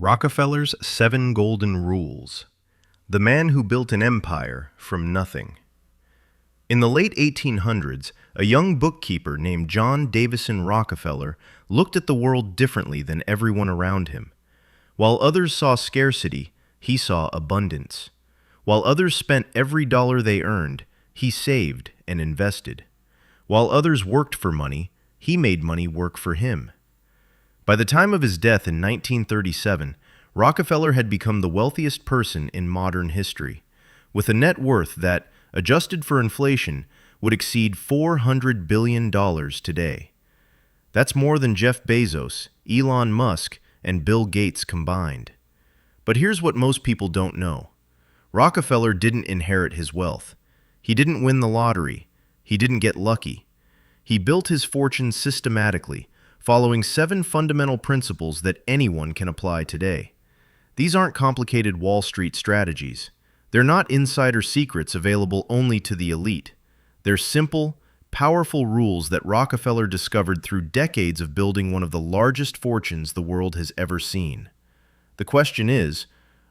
Rockefeller's 7 Golden Rules. The man who built an empire from nothing. In the late 1800s, a young bookkeeper named John Davison Rockefeller looked at the world differently than everyone around him. While others saw scarcity, he saw abundance. While others spent every dollar they earned, he saved and invested. While others worked for money, he made money work for him. By the time of his death in 1937, Rockefeller had become the wealthiest person in modern history, with a net worth that, adjusted for inflation, would exceed $400 billion today. That's more than Jeff Bezos, Elon Musk, and Bill Gates combined. But here's what most people don't know. Rockefeller didn't inherit his wealth. He didn't win the lottery. He didn't get lucky. He built his fortune systematically, following 7 fundamental principles that anyone can apply today. These aren't complicated Wall Street strategies. They're not insider secrets available only to the elite. They're simple, powerful rules that Rockefeller discovered through decades of building one of the largest fortunes the world has ever seen. The question is,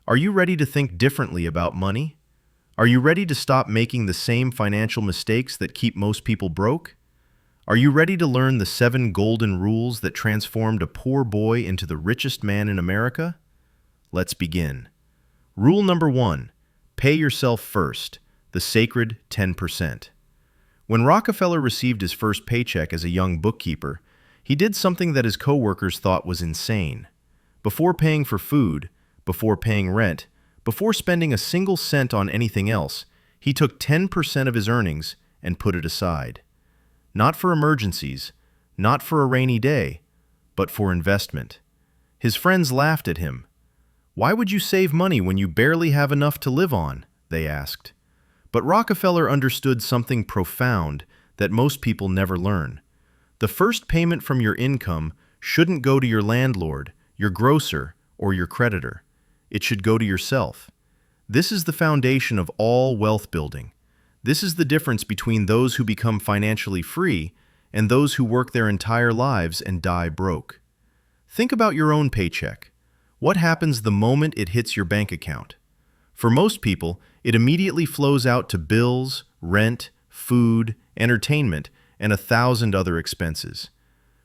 are you ready to think differently about money? Are you ready to stop making the same financial mistakes that keep most people broke? Are you ready to learn the 7 golden rules that transformed a poor boy into the richest man in America? Let's begin. Rule number 1, pay yourself first, the sacred 10%. When Rockefeller received his first paycheck as a young bookkeeper, he did something that his coworkers thought was insane. Before paying for food, before paying rent, before spending a single cent on anything else, he took 10% of his earnings and put it aside. Not for emergencies, not for a rainy day, but for investment. His friends laughed at him. "Why would you save money when you barely have enough to live on?" they asked. But Rockefeller understood something profound that most people never learn. The first payment from your income shouldn't go to your landlord, your grocer, or your creditor. It should go to yourself. This is the foundation of all wealth building. This is the difference between those who become financially free and those who work their entire lives and die broke. Think about your own paycheck. What happens the moment it hits your bank account? For most people, it immediately flows out to bills, rent, food, entertainment, and 1,000 other expenses.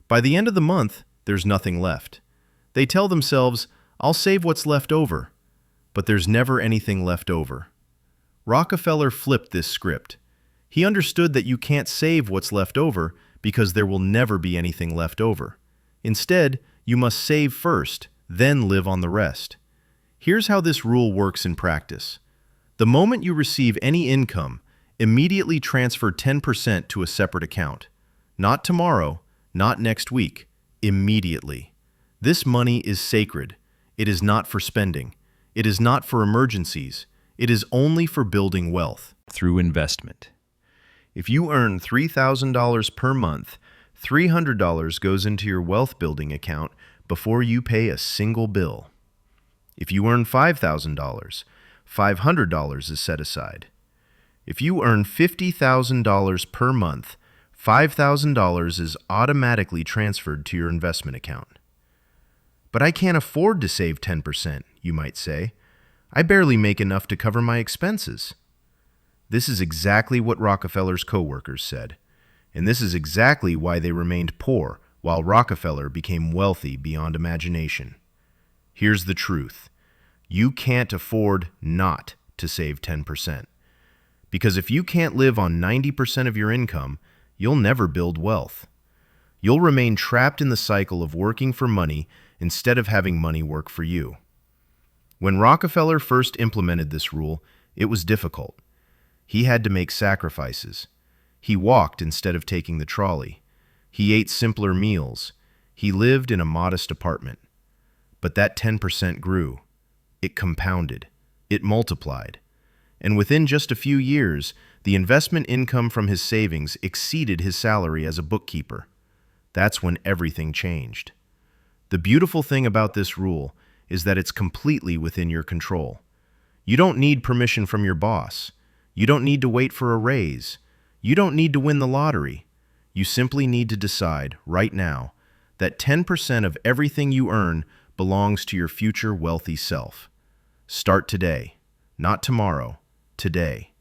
By the end of the month, there's nothing left. They tell themselves, "I'll save what's left over." But there's never anything left over. Rockefeller flipped this script. He understood that you can't save what's left over because there will never be anything left over. Instead, you must save first, then live on the rest. Here's how this rule works in practice. The moment you receive any income, immediately transfer 10% to a separate account. Not tomorrow, not next week, immediately. This money is sacred. It is not for spending. It is not for emergencies. It is only for building wealth through investment. If you earn $3,000 per month, $300 goes into your wealth building account before you pay a single bill. If you earn $5,000, $500 is set aside. If you earn $50,000 per month, $5,000 is automatically transferred to your investment account. But I can't afford to save 10%, you might say. I barely make enough to cover my expenses. This is exactly what Rockefeller's coworkers said, and this is exactly why they remained poor while Rockefeller became wealthy beyond imagination. Here's the truth. You can't afford not to save 10%. Because if you can't live on 90% of your income, you'll never build wealth. You'll remain trapped in the cycle of working for money instead of having money work for you. When Rockefeller first implemented this rule, it was difficult. He had to make sacrifices. He walked instead of taking the trolley. He ate simpler meals. He lived in a modest apartment. But that 10% grew. It compounded. It multiplied. And within just a few years, the investment income from his savings exceeded his salary as a bookkeeper. That's when everything changed. The beautiful thing about this rule is that it's completely within your control. You don't need permission from your boss. You don't need to wait for a raise. You don't need to win the lottery. You simply need to decide right now that 10% of everything you earn belongs to your future wealthy self. Start today, not tomorrow, today.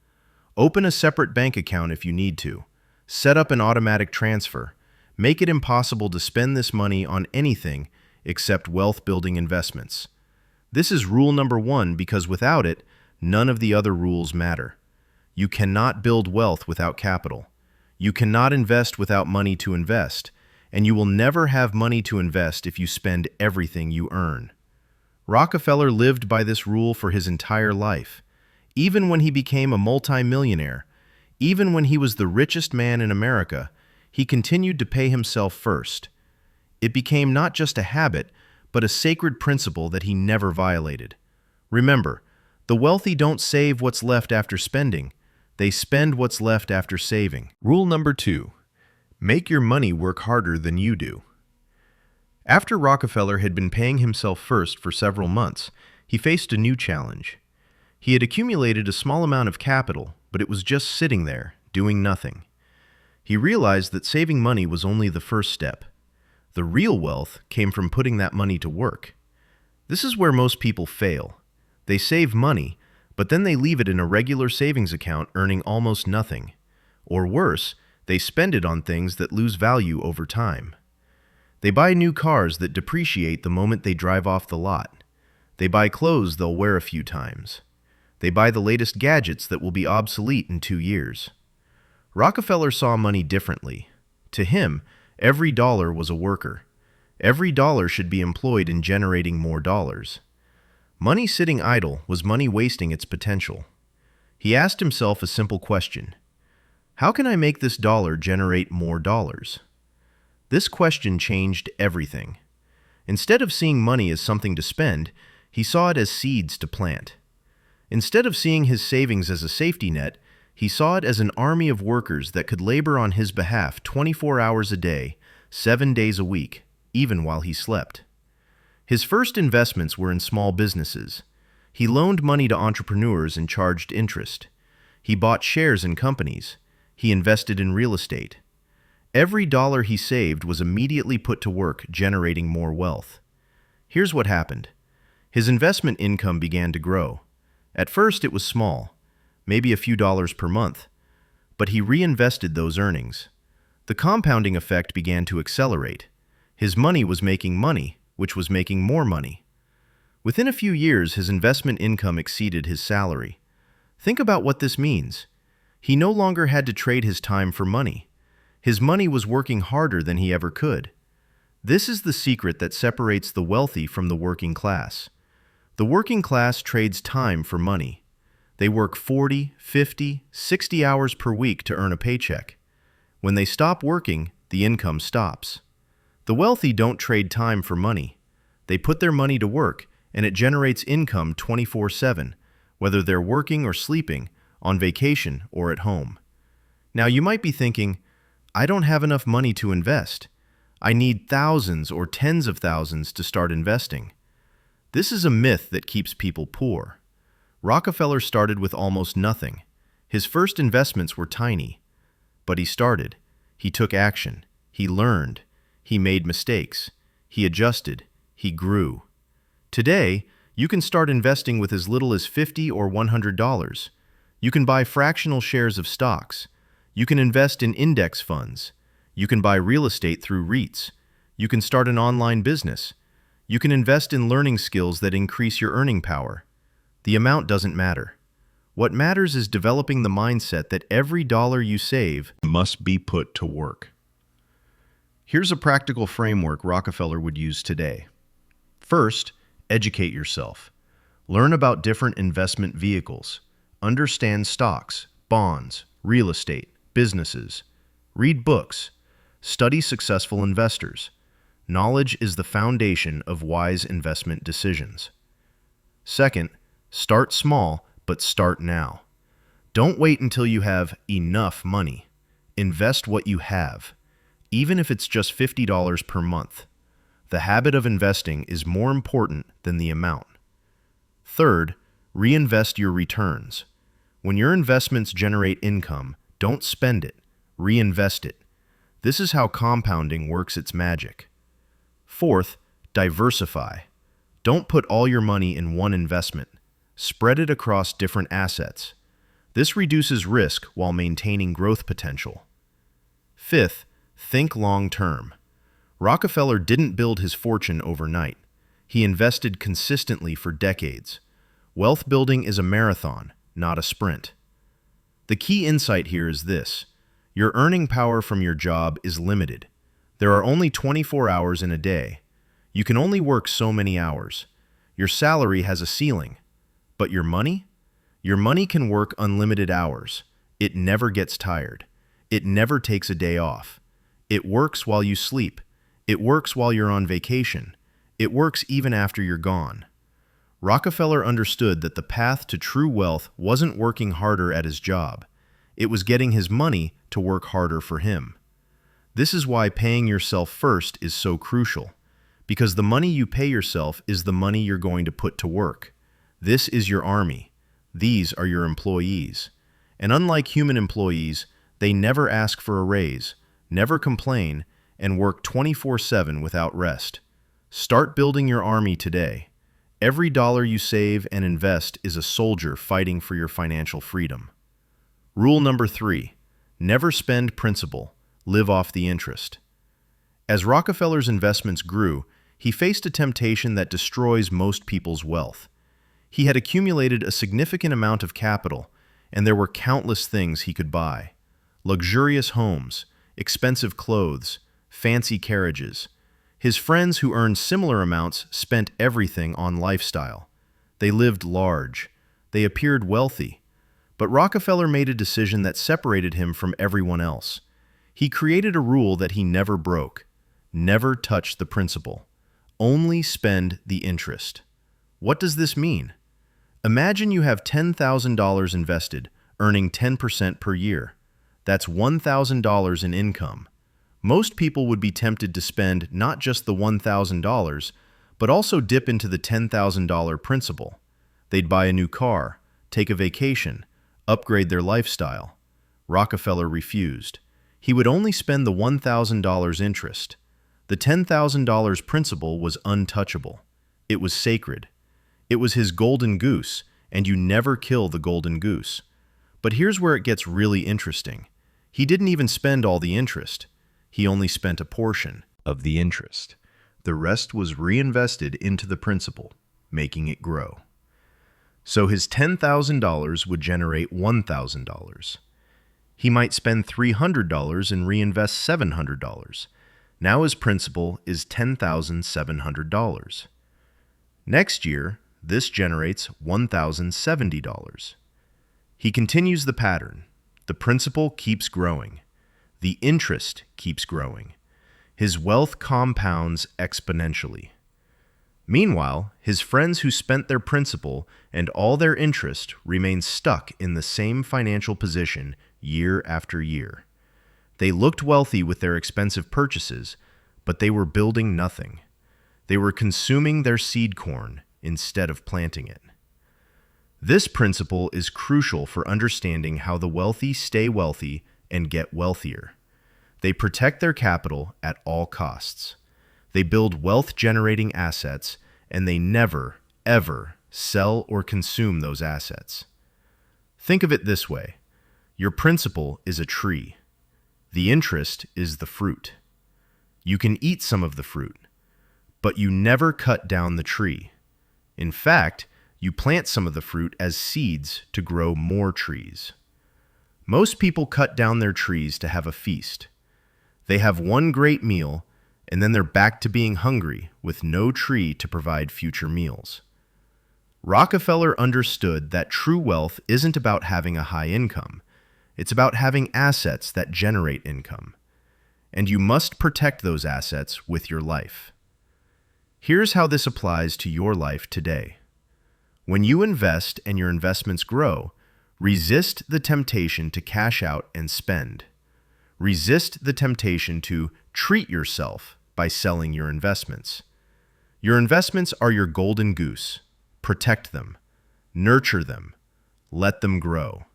Open a separate bank account if you need to. Set up an automatic transfer. Make it impossible to spend this money on anything except wealth-building investments. This is rule number 1 because without it, none of the other rules matter. You cannot build wealth without capital. You cannot invest without money to invest, and you will never have money to invest if you spend everything you earn. Rockefeller lived by this rule for his entire life. Even when he became a multi-millionaire, even when he was the richest man in America, he continued to pay himself first. It became not just a habit, but a sacred principle that he never violated. Remember, the wealthy don't save what's left after spending. They spend what's left after saving. Rule number 2. Make your money work harder than you do. After Rockefeller had been paying himself first for several months, he faced a new challenge. He had accumulated a small amount of capital, but it was just sitting there, doing nothing. He realized that saving money was only the first step. The real wealth came from putting that money to work. This is where most people fail. They save money, but then they leave it in a regular savings account earning almost nothing. Or worse, they spend it on things that lose value over time. They buy new cars that depreciate the moment they drive off the lot. They buy clothes they'll wear a few times. They buy the latest gadgets that will be obsolete in 2 years. Rockefeller saw money differently. To him, every dollar was a worker. Every dollar should be employed in generating more dollars. Money sitting idle was money wasting its potential. He asked himself a simple question. How can I make this dollar generate more dollars? This question changed everything. Instead of seeing money as something to spend, he saw it as seeds to plant. Instead of seeing his savings as a safety net, he saw it as an army of workers that could labor on his behalf 24 hours a day, 7 days a week, even while he slept. His first investments were in small businesses. He loaned money to entrepreneurs and charged interest. He bought shares in companies. He invested in real estate. Every dollar he saved was immediately put to work, generating more wealth. Here's what happened. His investment income began to grow. At first, it was small, maybe a few dollars per month, but he reinvested those earnings. The compounding effect began to accelerate. His money was making money, which was making more money. Within a few years, his investment income exceeded his salary. Think about what this means. He no longer had to trade his time for money. His money was working harder than he ever could. This is the secret that separates the wealthy from the working class. The working class trades time for money. They work 40, 50, 60 hours per week to earn a paycheck. When they stop working, the income stops. The wealthy don't trade time for money. They put their money to work, and it generates income 24/7, whether they're working or sleeping, on vacation or at home. Now you might be thinking, I don't have enough money to invest. I need thousands or tens of thousands to start investing. This is a myth that keeps people poor. Rockefeller started with almost nothing. His first investments were tiny. But he started. He took action. He learned. He made mistakes. He adjusted. He grew. Today, you can start investing with as little as $50 or $100. You can buy fractional shares of stocks. You can invest in index funds. You can buy real estate through REITs. You can start an online business. You can invest in learning skills that increase your earning power. The amount doesn't matter. What matters is developing the mindset that every dollar you save must be put to work. Here's a practical framework Rockefeller would use today. First, educate yourself. Learn about different investment vehicles. Understand stocks, bonds, real estate, businesses. Read books. Study successful investors. Knowledge is the foundation of wise investment decisions. Second, start small, but start now. Don't wait until you have enough money. Invest what you have, even if it's just $50 per month. The habit of investing is more important than the amount. Third, reinvest your returns. When your investments generate income, don't spend it, reinvest it. This is how compounding works its magic. Fourth, diversify. Don't put all your money in one investment. Spread it across different assets. This reduces risk while maintaining growth potential. Fifth, think long-term. Rockefeller didn't build his fortune overnight. He invested consistently for decades. Wealth building is a marathon, not a sprint. The key insight here is this: your earning power from your job is limited. There are only 24 hours in a day. You can only work so many hours. Your salary has a ceiling. But your money? Your money can work unlimited hours. It never gets tired. It never takes a day off. It works while you sleep. It works while you're on vacation. It works even after you're gone. Rockefeller understood that the path to true wealth wasn't working harder at his job. It was getting his money to work harder for him. This is why paying yourself first is so crucial, because the money you pay yourself is the money you're going to put to work. This is your army. These are your employees. And unlike human employees, they never ask for a raise, never complain, and work 24/7 without rest. Start building your army today. Every dollar you save and invest is a soldier fighting for your financial freedom. Rule number 3, never spend principal, live off the interest. As Rockefeller's investments grew, he faced a temptation that destroys most people's wealth. He had accumulated a significant amount of capital, and there were countless things he could buy: luxurious homes, expensive clothes, fancy carriages. His friends who earned similar amounts spent everything on lifestyle. They lived large. They appeared wealthy. But Rockefeller made a decision that separated him from everyone else. He created a rule that he never broke: never touch the principal. Only spend the interest. What does this mean? Imagine you have $10,000 invested, earning 10% per year. That's $1,000 in income. Most people would be tempted to spend not just the $1,000, but also dip into the $10,000 principal. They'd buy a new car, take a vacation, upgrade their lifestyle. Rockefeller refused. He would only spend the $1,000 interest. The $10,000 principal was untouchable. It was sacred. It was his golden goose, and you never kill the golden goose. But here's where it gets really interesting. He didn't even spend all the interest. He only spent a portion of the interest. The rest was reinvested into the principal, making it grow. So his $10,000 would generate $1,000. He might spend $300 and reinvest $700. Now his principal is $10,700. Next year, this generates $1,070. He continues the pattern. The principal keeps growing. The interest keeps growing. His wealth compounds exponentially. Meanwhile, his friends who spent their principal and all their interest remain stuck in the same financial position year after year. They looked wealthy with their expensive purchases, but they were building nothing. They were consuming their seed corn instead of planting it. This principle is crucial for understanding how the wealthy stay wealthy and get wealthier. They protect their capital at all costs. They build wealth-generating assets, and they never, ever sell or consume those assets. Think of it this way. Your principal is a tree. The interest is the fruit. You can eat some of the fruit, but you never cut down the tree. In fact, you plant some of the fruit as seeds to grow more trees. Most people cut down their trees to have a feast. They have one great meal, and then they're back to being hungry with no tree to provide future meals. Rockefeller understood that true wealth isn't about having a high income. It's about having assets that generate income. And you must protect those assets with your life. Here's how this applies to your life today. When you invest and your investments grow, resist the temptation to cash out and spend. Resist the temptation to treat yourself by selling your investments. Your investments are your golden goose. Protect them. Nurture them. Let them grow.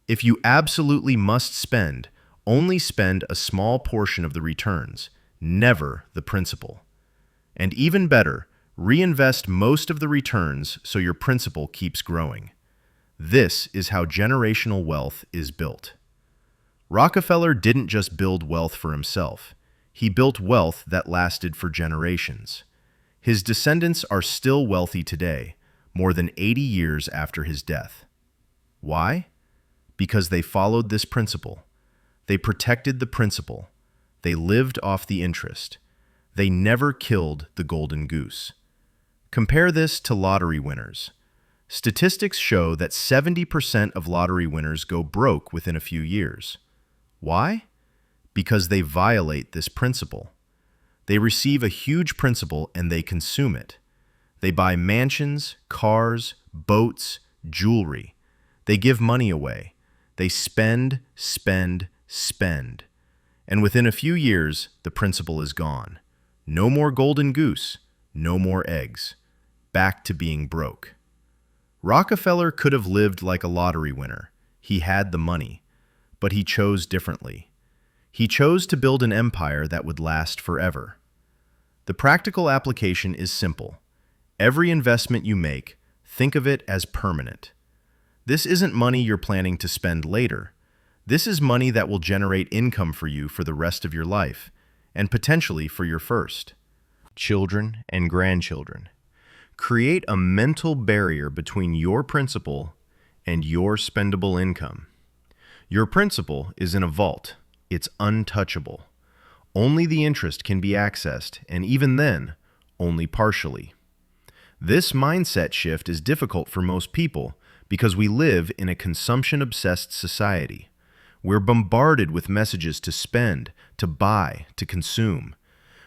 If you absolutely must spend, only spend a small portion of the returns, never the principal. And even better, Reinvest most of the returns so your principal keeps growing. This is how generational wealth is built. Rockefeller didn't just build wealth for himself. He built wealth that lasted for generations. His descendants are still wealthy today, more than 80 years after his death. Why? Because they followed this principle. They protected the principle. They lived off the interest. They never killed the golden goose. Compare this to lottery winners. Statistics show that 70% of lottery winners go broke within a few years. Why? Because they violate this principle. They receive a huge principal and they consume it. They buy mansions, cars, boats, jewelry. They give money away. They spend, spend, spend. And within a few years, the principal is gone. No more golden goose, no more eggs. Back to being broke. Rockefeller could have lived like a lottery winner. He had the money, but he chose differently. He chose to build an empire that would last forever. The practical application is simple. Every investment you make, think of it as permanent. This isn't money you're planning to spend later. This is money that will generate income for you for the rest of your life, and potentially for your first. Children and grandchildren. Create a mental barrier between your principal and your spendable income. Your principal is in a vault. It's untouchable. Only the interest can be accessed, and even then, only partially. This mindset shift is difficult for most people because we live in a consumption-obsessed society. We're bombarded with messages to spend, to buy, to consume.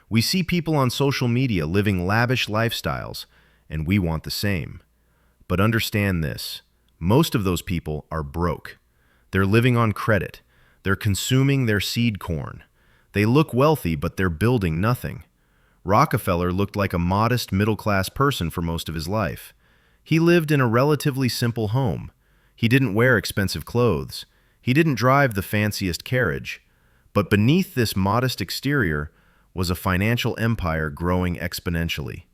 We see people on social media living lavish lifestyles, and we want the same. But understand this, most of those people are broke. They're living on credit. They're consuming their seed corn. They look wealthy, but they're building nothing. Rockefeller looked like a modest middle-class person for most of his life. He lived in a relatively simple home. He didn't wear expensive clothes. He didn't drive the fanciest carriage. But beneath this modest exterior was a financial empire growing exponentially.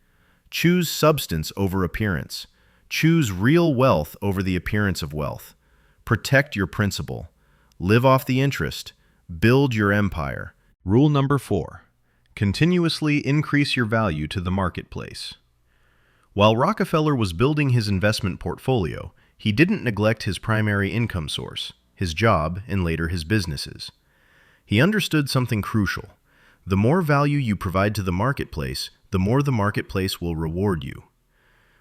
Choose substance over appearance. Choose real wealth over the appearance of wealth. Protect your principal. Live off the interest. Build your empire. Rule number 4. Continuously increase your value to the marketplace. While Rockefeller was building his investment portfolio, he didn't neglect his primary income source, his job, and later his businesses. He understood something crucial. The more value you provide to the marketplace, the more the marketplace will reward you.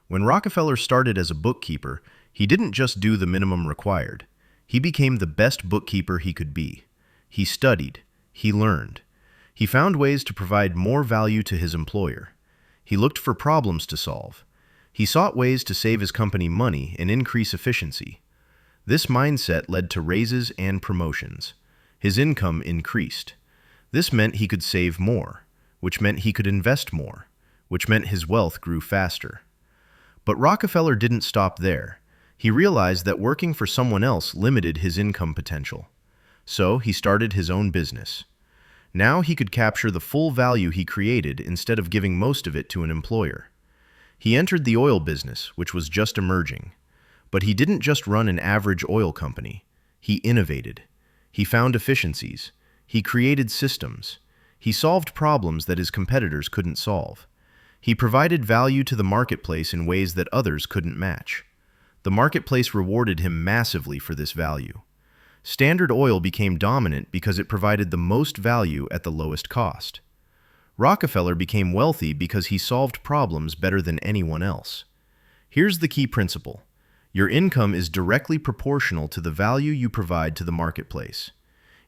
When Rockefeller started as a bookkeeper, he didn't just do the minimum required. He became the best bookkeeper he could be. He studied. He learned. He found ways to provide more value to his employer. He looked for problems to solve. He sought ways to save his company money and increase efficiency. This mindset led to raises and promotions. His income increased. This meant he could save more, which meant he could invest more, which meant his wealth grew faster. But Rockefeller didn't stop there. He realized that working for someone else limited his income potential. So he started his own business. Now he could capture the full value he created instead of giving most of it to an employer. He entered the oil business, which was just emerging. But he didn't just run an average oil company. He innovated. He found efficiencies. He created systems. He solved problems that his competitors couldn't solve. He provided value to the marketplace in ways that others couldn't match. The marketplace rewarded him massively for this value. Standard Oil became dominant because it provided the most value at the lowest cost. Rockefeller became wealthy because he solved problems better than anyone else. Here's the key principle. Your income is directly proportional to the value you provide to the marketplace.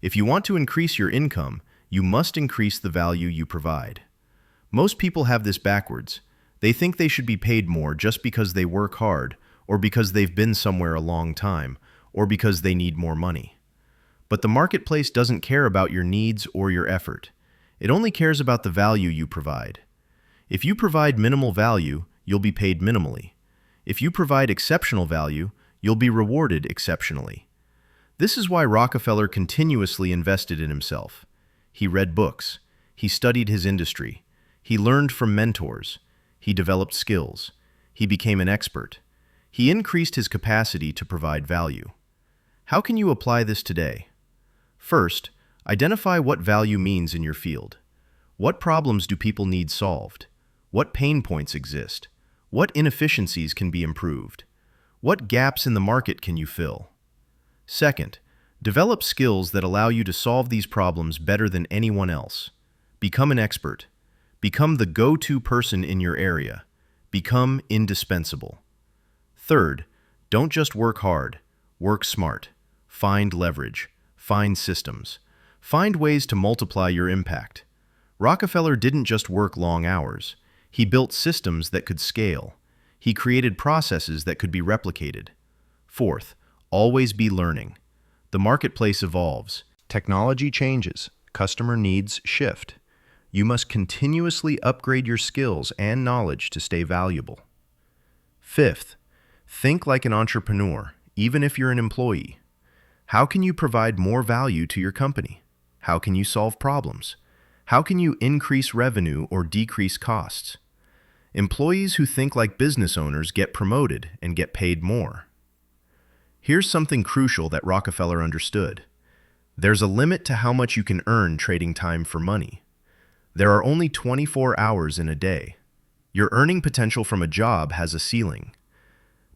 If you want to increase your income, you must increase the value you provide. Most people have this backwards. They think they should be paid more just because they work hard, or because they've been somewhere a long time, or because they need more money. But the marketplace doesn't care about your needs or your effort. It only cares about the value you provide. If you provide minimal value, you'll be paid minimally. If you provide exceptional value, you'll be rewarded exceptionally. This is why Rockefeller continuously invested in himself. He read books. He studied his industry. He learned from mentors. He developed skills. He became an expert. He increased his capacity to provide value. How can you apply this today? First, identify what value means in your field. What problems do people need solved? What pain points exist? What inefficiencies can be improved? What gaps in the market can you fill? Second, develop skills that allow you to solve these problems better than anyone else. Become an expert. Become the go-to person in your area. Become indispensable. Third, don't just work hard. Work smart. Find leverage. Find systems. Find ways to multiply your impact. Rockefeller didn't just work long hours. He built systems that could scale. He created processes that could be replicated. Fourth, always be learning. The marketplace evolves. Technology changes. Customer needs shift. You must continuously upgrade your skills and knowledge to stay valuable. Fifth, think like an entrepreneur, even if you're an employee. How can you provide more value to your company? How can you solve problems? How can you increase revenue or decrease costs? Employees who think like business owners get promoted and get paid more. Here's something crucial that Rockefeller understood. There's a limit to how much you can earn trading time for money. There are only 24 hours in a day. Your earning potential from a job has a ceiling.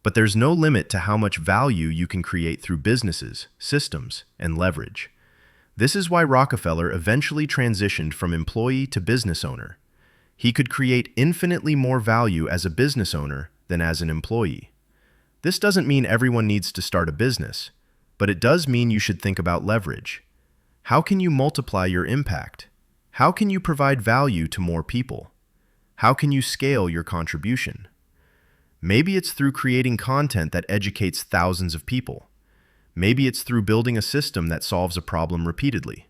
But there's no limit to how much value you can create through businesses, systems, and leverage. This is why Rockefeller eventually transitioned from employee to business owner. He could create infinitely more value as a business owner than as an employee. This doesn't mean everyone needs to start a business, but it does mean you should think about leverage. How can you multiply your impact? How can you provide value to more people? How can you scale your contribution? Maybe it's through creating content that educates thousands of people. Maybe it's through building a system that solves a problem repeatedly.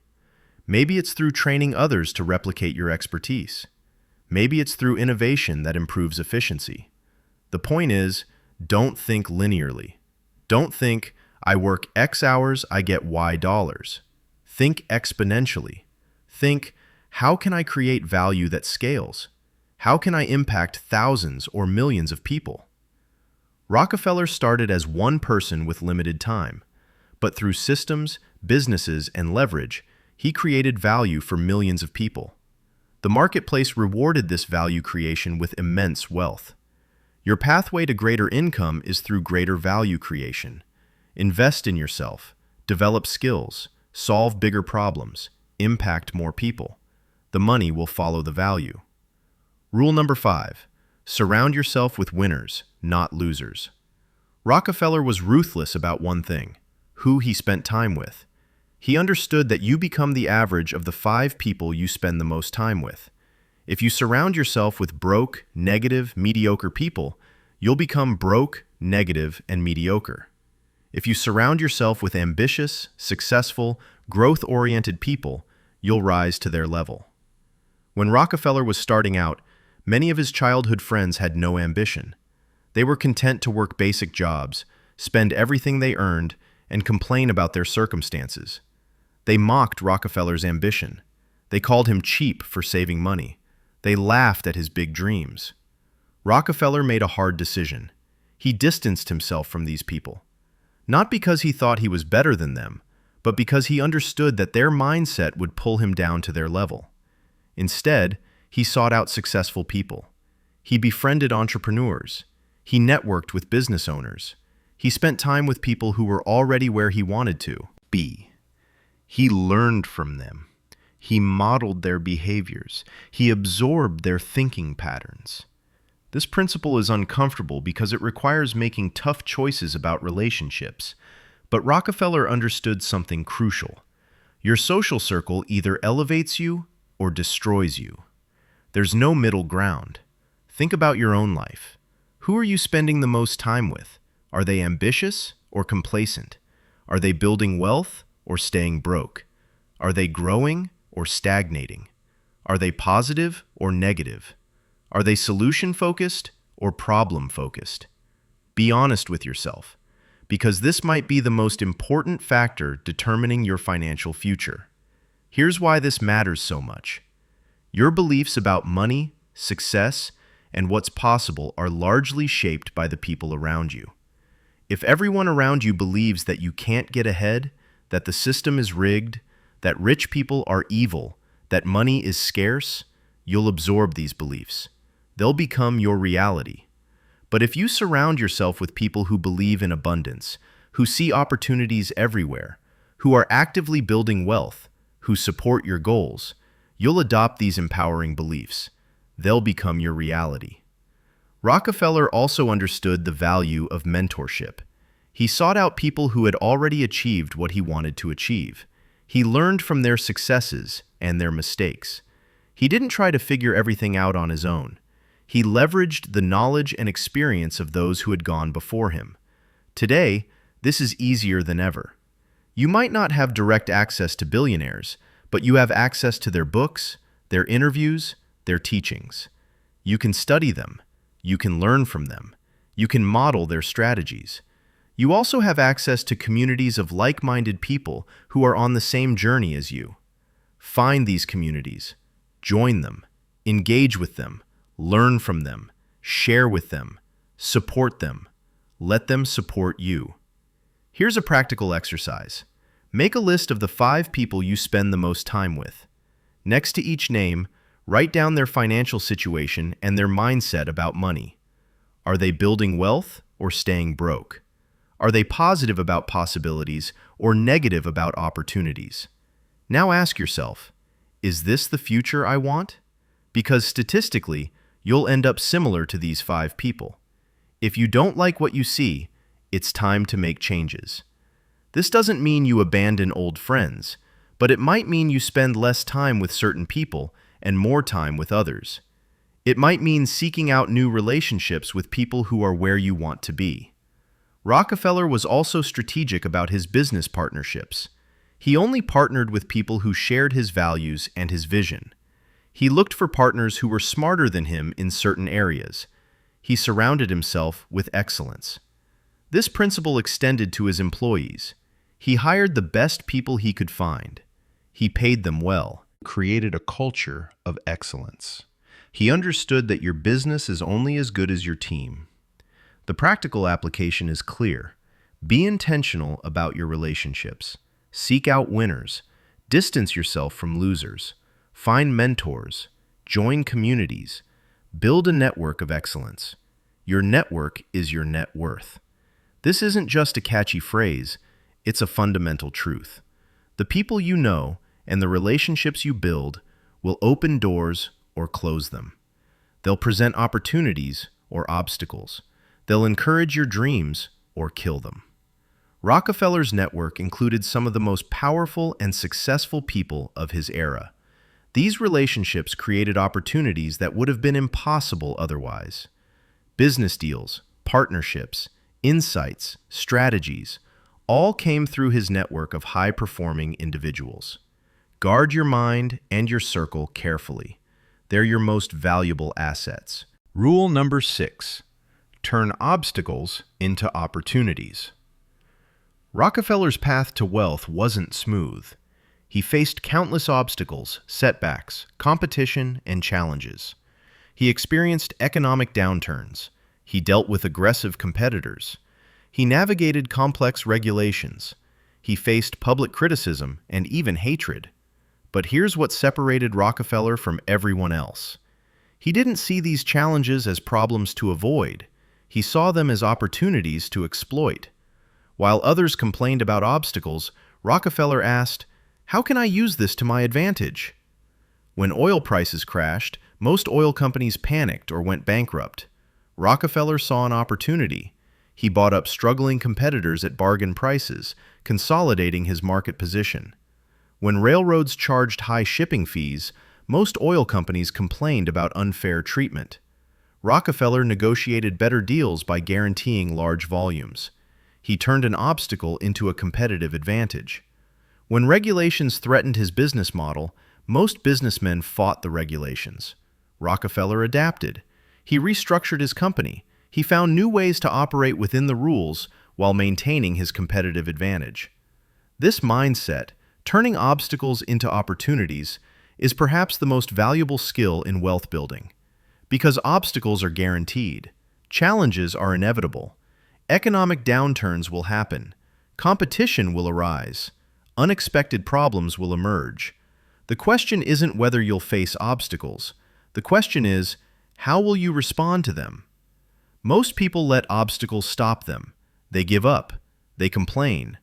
Maybe it's through training others to replicate your expertise. Maybe it's through innovation that improves efficiency. The point is, don't think linearly. Don't think, I work X hours, I get Y dollars. Think exponentially. Think, how can I create value that scales? How can I impact thousands or millions of people? Rockefeller started as one person with limited time, but through systems, businesses, and leverage, he created value for millions of people. The marketplace rewarded this value creation with immense wealth. Your pathway to greater income is through greater value creation. Invest in yourself, develop skills, solve bigger problems, impact more people. The money will follow the value. Rule number 5, surround yourself with winners, not losers. Rockefeller was ruthless about one thing, who he spent time with. He understood that you become the average of the 5 people you spend the most time with. If you surround yourself with broke, negative, mediocre people, you'll become broke, negative, and mediocre. If you surround yourself with ambitious, successful, growth-oriented people, you'll rise to their level. When Rockefeller was starting out, many of his childhood friends had no ambition. They were content to work basic jobs, spend everything they earned, and complain about their circumstances. They mocked Rockefeller's ambition. They called him cheap for saving money. They laughed at his big dreams. Rockefeller made a hard decision. He distanced himself from these people. Not because he thought he was better than them, but because he understood that their mindset would pull him down to their level. Instead, he sought out successful people. He befriended entrepreneurs. He networked with business owners. He spent time with people who were already where he wanted to be. He learned from them. He modeled their behaviors. He absorbed their thinking patterns. This principle is uncomfortable because it requires making tough choices about relationships. But Rockefeller understood something crucial. Your social circle either elevates you or destroys you. There's no middle ground. Think about your own life. Who are you spending the most time with? Are they ambitious or complacent? Are they building wealth or staying broke? Are they growing or stagnating? Are they positive or negative? Are they solution-focused or problem-focused? Be honest with yourself, because this might be the most important factor determining your financial future. Here's why this matters so much. Your beliefs about money, success, and what's possible are largely shaped by the people around you. If everyone around you believes that you can't get ahead, that the system is rigged, that rich people are evil, that money is scarce, you'll absorb these beliefs. They'll become your reality. But if you surround yourself with people who believe in abundance, who see opportunities everywhere, who are actively building wealth, who support your goals, you'll adopt these empowering beliefs. They'll become your reality. Rockefeller also understood the value of mentorship. He sought out people who had already achieved what he wanted to achieve. He learned from their successes and their mistakes. He didn't try to figure everything out on his own. He leveraged the knowledge and experience of those who had gone before him. Today, this is easier than ever. You might not have direct access to billionaires, but you have access to their books, their interviews, their teachings. You can study them. You can learn from them. You can model their strategies. You also have access to communities of like-minded people who are on the same journey as you. Find these communities. Join them. Engage with them. Learn from them. Share with them. Support them. Let them support you. Here's a practical exercise. Make a list of the 5 people you spend the most time with. Next to each name, write down their financial situation and their mindset about money. Are they building wealth or staying broke? Are they positive about possibilities or negative about opportunities? Now ask yourself, is this the future I want? Because statistically, you'll end up similar to these 5 people. If you don't like what you see, it's time to make changes. This doesn't mean you abandon old friends, but it might mean you spend less time with certain people and more time with others. It might mean seeking out new relationships with people who are where you want to be. Rockefeller was also strategic about his business partnerships. He only partnered with people who shared his values and his vision. He looked for partners who were smarter than him in certain areas. He surrounded himself with excellence. This principle extended to his employees. He hired the best people he could find. He paid them well, created a culture of excellence. He understood that your business is only as good as your team. The practical application is clear. Be intentional about your relationships. Seek out winners. Distance yourself from losers. Find mentors. Join communities. Build a network of excellence. Your network is your net worth. This isn't just a catchy phrase, it's a fundamental truth. The people you know and the relationships you build will open doors or close them. They'll present opportunities or obstacles. They'll encourage your dreams or kill them. Rockefeller's network included some of the most powerful and successful people of his era. These relationships created opportunities that would have been impossible otherwise. Business deals, partnerships, insights, strategies, all came through his network of high-performing individuals. Guard your mind and your circle carefully. They're your most valuable assets. Rule number 6. Turn obstacles into opportunities. Rockefeller's path to wealth wasn't smooth. He faced countless obstacles, setbacks, competition, and challenges. He experienced economic downturns. He dealt with aggressive competitors. He navigated complex regulations. He faced public criticism and even hatred. But here's what separated Rockefeller from everyone else. He didn't see these challenges as problems to avoid. He saw them as opportunities to exploit. While others complained about obstacles, Rockefeller asked, "How can I use this to my advantage?" When oil prices crashed, most oil companies panicked or went bankrupt. Rockefeller saw an opportunity. He bought up struggling competitors at bargain prices, consolidating his market position. When railroads charged high shipping fees, most oil companies complained about unfair treatment. Rockefeller negotiated better deals by guaranteeing large volumes. He turned an obstacle into a competitive advantage. When regulations threatened his business model, most businessmen fought the regulations. Rockefeller adapted. He restructured his company. He found new ways to operate within the rules while maintaining his competitive advantage. This mindset, turning obstacles into opportunities, is perhaps the most valuable skill in wealth building. Because obstacles are guaranteed. Challenges are inevitable. Economic downturns will happen. Competition will arise. Unexpected problems will emerge. The question isn't whether you'll face obstacles. The question is, how will you respond to them? Most people let obstacles stop them. They give up. They complain.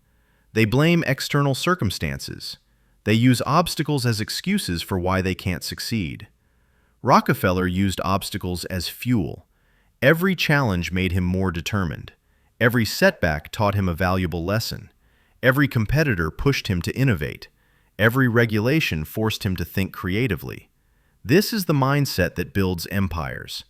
They blame external circumstances. They use obstacles as excuses for why they can't succeed. Rockefeller used obstacles as fuel. Every challenge made him more determined. Every setback taught him a valuable lesson. Every competitor pushed him to innovate. Every regulation forced him to think creatively. This is the mindset that builds empires.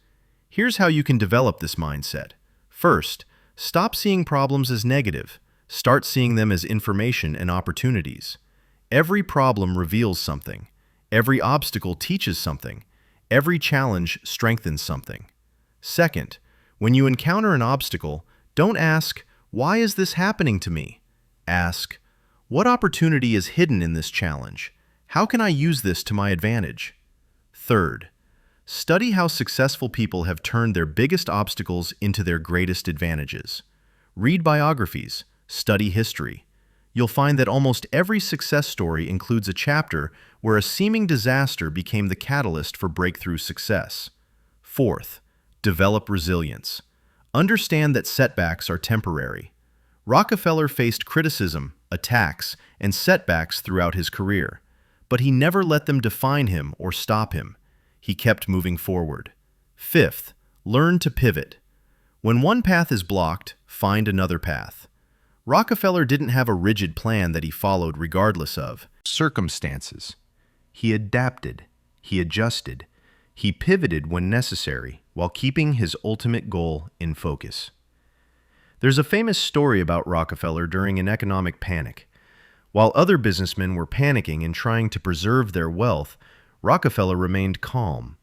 Here's how you can develop this mindset. First, stop seeing problems as negative. Start seeing them as information and opportunities. Every problem reveals something. Every obstacle teaches something. Every challenge strengthens something. Second, when you encounter an obstacle, don't ask, "Why is this happening to me?" Ask, "What opportunity is hidden in this challenge? How can I use this to my advantage?" Third, study how successful people have turned their biggest obstacles into their greatest advantages. Read biographies, study history. You'll find that almost every success story includes a chapter where a seeming disaster became the catalyst for breakthrough success. Fourth, develop resilience. Understand that setbacks are temporary. Rockefeller faced criticism, attacks, and setbacks throughout his career, but he never let them define him or stop him. He kept moving forward. Fifth, learn to pivot. When one path is blocked, find another path. Rockefeller didn't have a rigid plan that he followed regardless of circumstances. He adapted, he adjusted, he pivoted when necessary while keeping his ultimate goal in focus. There's a famous story about Rockefeller during an economic panic. While other businessmen were panicking and trying to preserve their wealth, Rockefeller remained calm.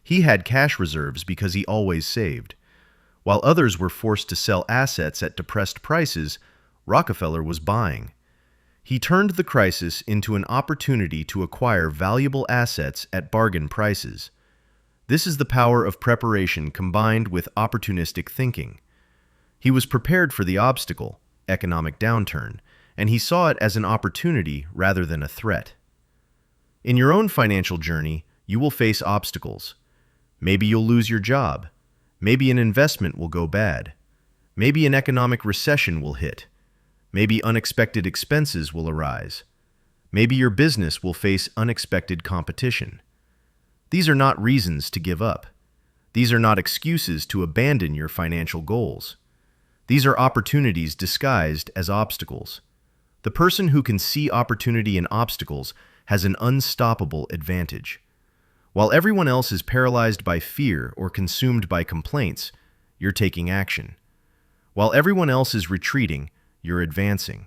He had cash reserves because he always saved. While others were forced to sell assets at depressed prices, Rockefeller was buying. He turned the crisis into an opportunity to acquire valuable assets at bargain prices. This is the power of preparation combined with opportunistic thinking. He was prepared for the obstacle, economic downturn, and he saw it as an opportunity rather than a threat. In your own financial journey, you will face obstacles. Maybe you'll lose your job. Maybe an investment will go bad. Maybe an economic recession will hit. Maybe unexpected expenses will arise. Maybe your business will face unexpected competition. These are not reasons to give up. These are not excuses to abandon your financial goals. These are opportunities disguised as obstacles. The person who can see opportunity in obstacles has an unstoppable advantage. While everyone else is paralyzed by fear or consumed by complaints, you're taking action. While everyone else is retreating, you're advancing.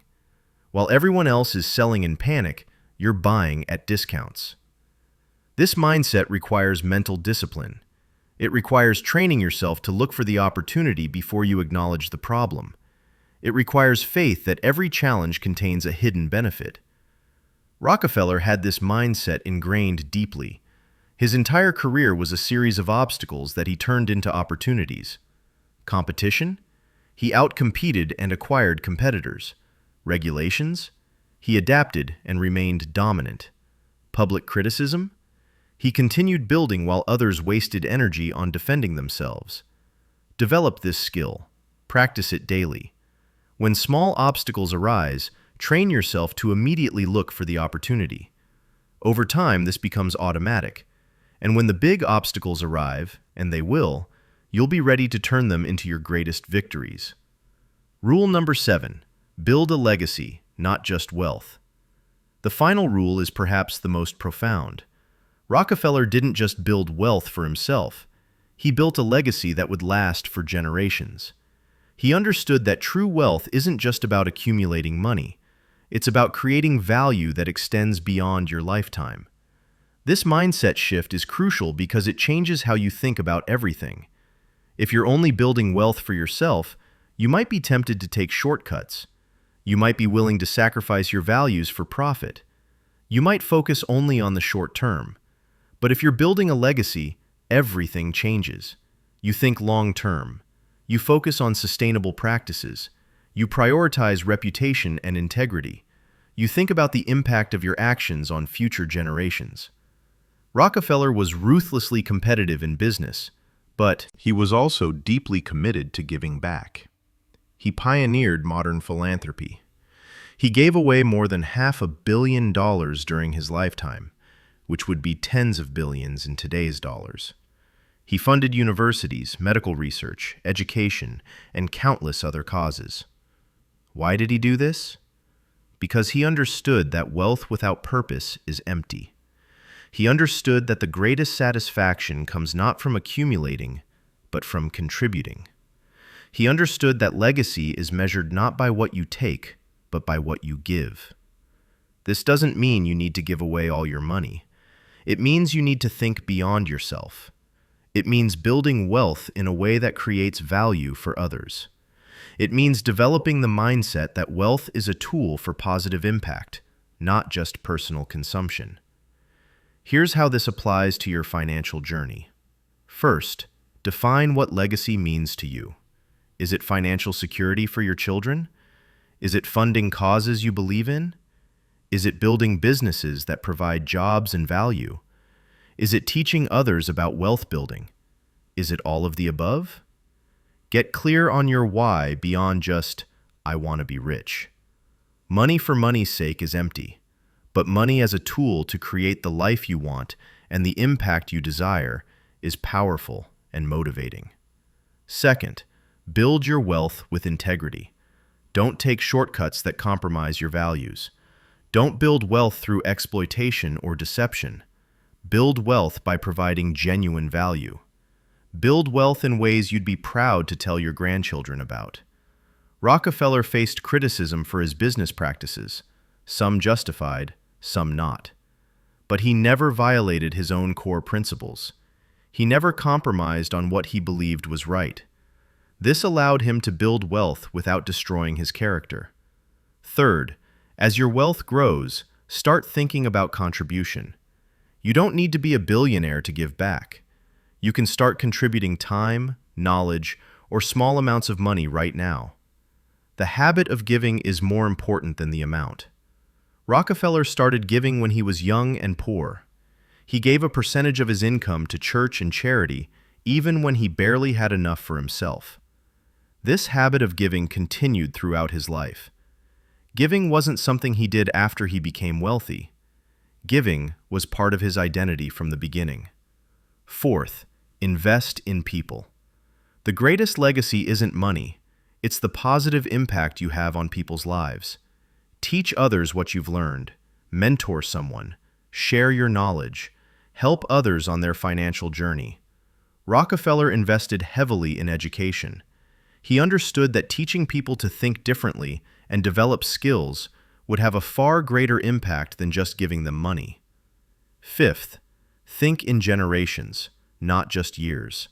While everyone else is selling in panic, you're buying at discounts. This mindset requires mental discipline. It requires training yourself to look for the opportunity before you acknowledge the problem. It requires faith that every challenge contains a hidden benefit. Rockefeller had this mindset ingrained deeply. His entire career was a series of obstacles that he turned into opportunities. Competition? He outcompeted and acquired competitors. Regulations? He adapted and remained dominant. Public criticism? He continued building while others wasted energy on defending themselves. Develop this skill. Practice it daily. When small obstacles arise, train yourself to immediately look for the opportunity. Over time, this becomes automatic. And when the big obstacles arrive, and they will, you'll be ready to turn them into your greatest victories. Rule number 7. Build a legacy, not just wealth. The final rule is perhaps the most profound. Rockefeller didn't just build wealth for himself. He built a legacy that would last for generations. He understood that true wealth isn't just about accumulating money. It's about creating value that extends beyond your lifetime. This mindset shift is crucial because it changes how you think about everything. If you're only building wealth for yourself, you might be tempted to take shortcuts. You might be willing to sacrifice your values for profit. You might focus only on the short term. But if you're building a legacy, everything changes. You think long-term. You focus on sustainable practices. You prioritize reputation and integrity. You think about the impact of your actions on future generations. Rockefeller was ruthlessly competitive in business, but he was also deeply committed to giving back. He pioneered modern philanthropy. He gave away more than $500 million during his lifetime, which would be tens of billions in today's dollars. He funded universities, medical research, education, and countless other causes. Why did he do this? Because he understood that wealth without purpose is empty. He understood that the greatest satisfaction comes not from accumulating, but from contributing. He understood that legacy is measured not by what you take, but by what you give. This doesn't mean you need to give away all your money. It means you need to think beyond yourself. It means building wealth in a way that creates value for others. It means developing the mindset that wealth is a tool for positive impact, not just personal consumption. Here's how this applies to your financial journey. First, define what legacy means to you. Is it financial security for your children? Is it funding causes you believe in? Is it building businesses that provide jobs and value? Is it teaching others about wealth building? Is it all of the above? Get clear on your why beyond just, I want to be rich. Money for money's sake is empty, but money as a tool to create the life you want and the impact you desire is powerful and motivating. Second, build your wealth with integrity. Don't take shortcuts that compromise your values. Don't build wealth through exploitation or deception. Build wealth by providing genuine value. Build wealth in ways you'd be proud to tell your grandchildren about. Rockefeller faced criticism for his business practices, some justified, some not. But he never violated his own core principles. He never compromised on what he believed was right. This allowed him to build wealth without destroying his character. Third, as your wealth grows, start thinking about contribution. You don't need to be a billionaire to give back. You can start contributing time, knowledge, or small amounts of money right now. The habit of giving is more important than the amount. Rockefeller started giving when he was young and poor. He gave a percentage of his income to church and charity, even when he barely had enough for himself. This habit of giving continued throughout his life. Giving wasn't something he did after he became wealthy. Giving was part of his identity from the beginning. Fourth, invest in people. The greatest legacy isn't money. It's the positive impact you have on people's lives. Teach others what you've learned. Mentor someone. Share your knowledge. Help others on their financial journey. Rockefeller invested heavily in education. He understood that teaching people to think differently and develop skills would have a far greater impact than just giving them money. Fifth, think in generations, not just years.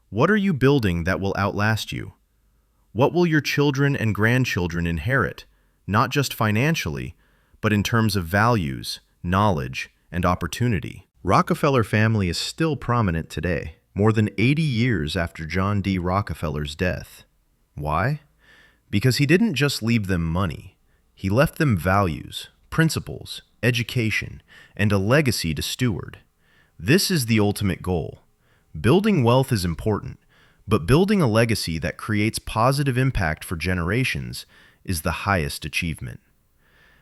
What are you building that will outlast you? What will your children and grandchildren inherit, not just financially, but in terms of values, knowledge, and opportunity? Rockefeller family is still prominent today, more than 80 years after John D. Rockefeller's death. Why? Because he didn't just leave them money. He left them values, principles, education, and a legacy to steward. This is the ultimate goal. Building wealth is important, but building a legacy that creates positive impact for generations is the highest achievement.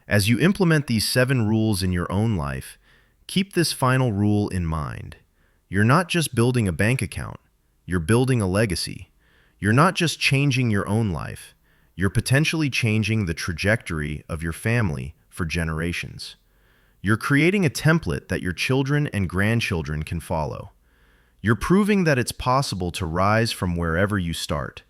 As you implement these 7 rules in your own life, keep this final rule in mind. You're not just building a bank account, you're building a legacy. You're not just changing your own life, you're potentially changing the trajectory of your family for generations. You're creating a template that your children and grandchildren can follow. You're proving that it's possible to rise from wherever you start.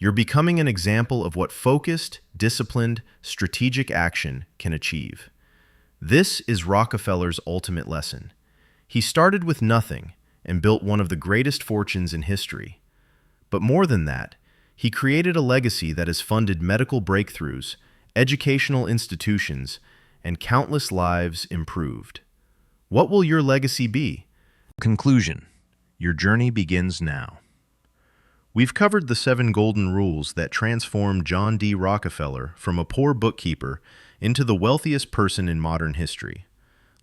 You're becoming an example of what focused, disciplined, strategic action can achieve. This is Rockefeller's ultimate lesson. He started with nothing and built one of the greatest fortunes in history. But more than that, he created a legacy that has funded medical breakthroughs, educational institutions, and countless lives improved. What will your legacy be? Conclusion. Your journey begins now. We've covered the 7 golden rules that transformed John D. Rockefeller from a poor bookkeeper into the wealthiest person in modern history.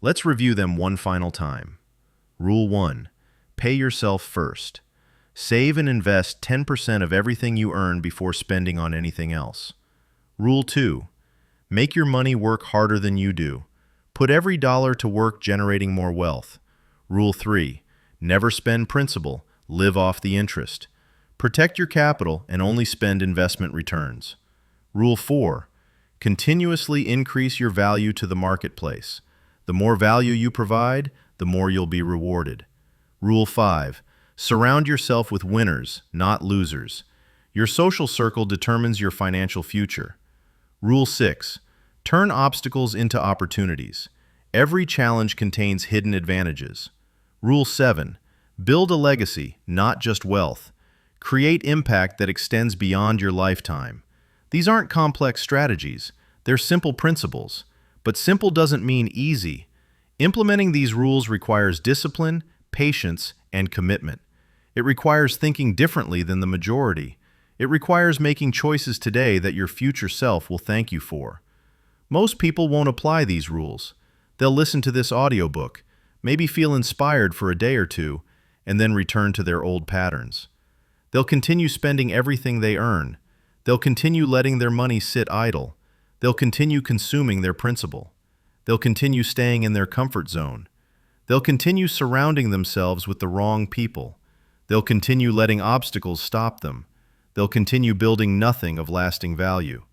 Let's review them one final time. Rule 1. Pay yourself first. Save and invest 10% of everything you earn before spending on anything else. Rule 2. Make your money work harder than you do. Put every dollar to work generating more wealth. Rule 3. Never spend principal, live off the interest. Protect your capital and only spend investment returns. Rule 4. Continuously increase your value to the marketplace. The more value you provide, the more you'll be rewarded. Rule 5. Surround yourself with winners, not losers. Your social circle determines your financial future. Rule 6. Turn obstacles into opportunities. Every challenge contains hidden advantages. Rule 7. Build a legacy, not just wealth. Create impact that extends beyond your lifetime. These aren't complex strategies. They're simple principles. But simple doesn't mean easy. Implementing these rules requires discipline, patience, and commitment. It requires thinking differently than the majority. It requires making choices today that your future self will thank you for. Most people won't apply these rules. They'll listen to this audiobook, maybe feel inspired for a day or two, and then return to their old patterns. They'll continue spending everything they earn. They'll continue letting their money sit idle. They'll continue consuming their principal. They'll continue staying in their comfort zone. They'll continue surrounding themselves with the wrong people. They'll continue letting obstacles stop them. They'll continue building nothing of lasting value.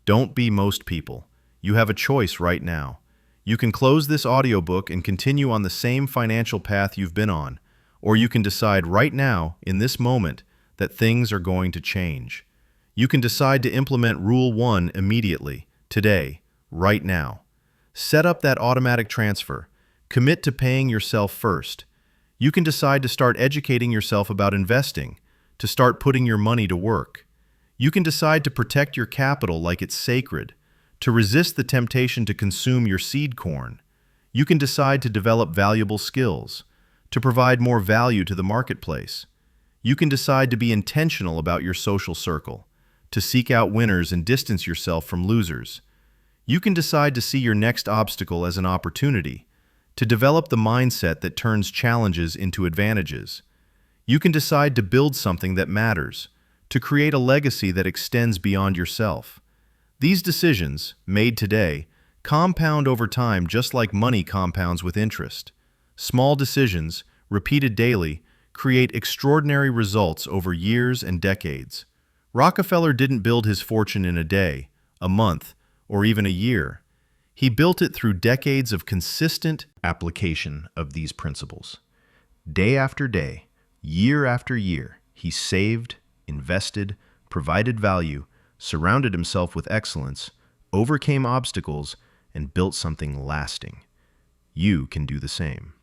Don't be most people. You have a choice right now. You can close this audiobook and continue on the same financial path you've been on, or you can decide right now, in this moment, that things are going to change. You can decide to implement Rule 1 immediately, today, right now. Set up that automatic transfer. Commit to paying yourself first. You can decide to start educating yourself about investing, to start putting your money to work. You can decide to protect your capital like it's sacred, to resist the temptation to consume your seed corn. You can decide to develop valuable skills, to provide more value to the marketplace. You can decide to be intentional about your social circle, to seek out winners and distance yourself from losers. You can decide to see your next obstacle as an opportunity, to develop the mindset that turns challenges into advantages. You can decide to build something that matters, to create a legacy that extends beyond yourself. These decisions, made today, compound over time just like money compounds with interest. Small decisions, repeated daily, create extraordinary results over years and decades. Rockefeller didn't build his fortune in a day, a month, or even a year. He built it through decades of consistent application of these principles. Day after day, year after year, he saved, invested, provided value, surrounded himself with excellence, overcame obstacles, and built something lasting. You can do the same.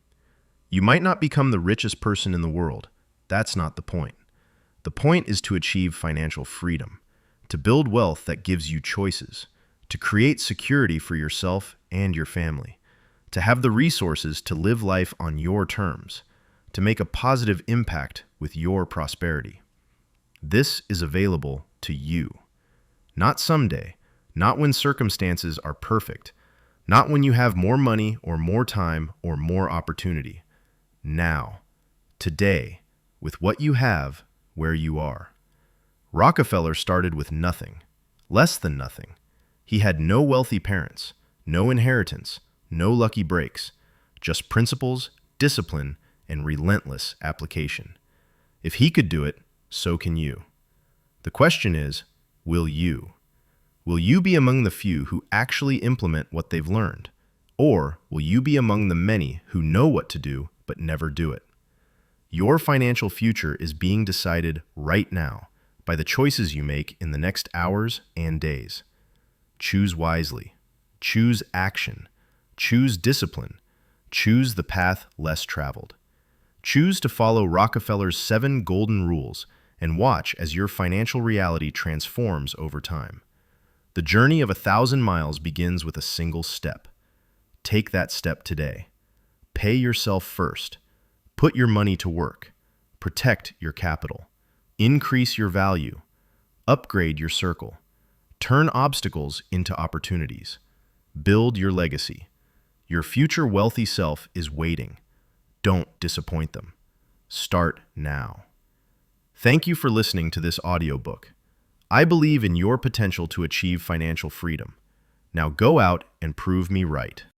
You might not become the richest person in the world. That's not the point. The point is to achieve financial freedom, to build wealth that gives you choices, to create security for yourself and your family, to have the resources to live life on your terms, to make a positive impact with your prosperity. This is available to you. Not someday, not when circumstances are perfect, not when you have more money or more time or more opportunity. Now, today, with what you have, where you are. Rockefeller started with nothing, less than nothing. He had no wealthy parents, no inheritance, no lucky breaks, just principles, discipline, and relentless application. If he could do it, so can you. The question is, will you? Will you be among the few who actually implement what they've learned? Or will you be among the many who know what to do but never do it? Your financial future is being decided right now by the choices you make in the next hours and days. Choose wisely. Choose action. Choose discipline. Choose the path less traveled. Choose to follow Rockefeller's 7 golden rules and watch as your financial reality transforms over time. The journey of 1,000 miles begins with a single step. Take that step today. Pay yourself first. Put your money to work. Protect your capital. Increase your value. Upgrade your circle. Turn obstacles into opportunities. Build your legacy. Your future wealthy self is waiting. Don't disappoint them. Start now. Thank you for listening to this audiobook. I believe in your potential to achieve financial freedom. Now go out and prove me right.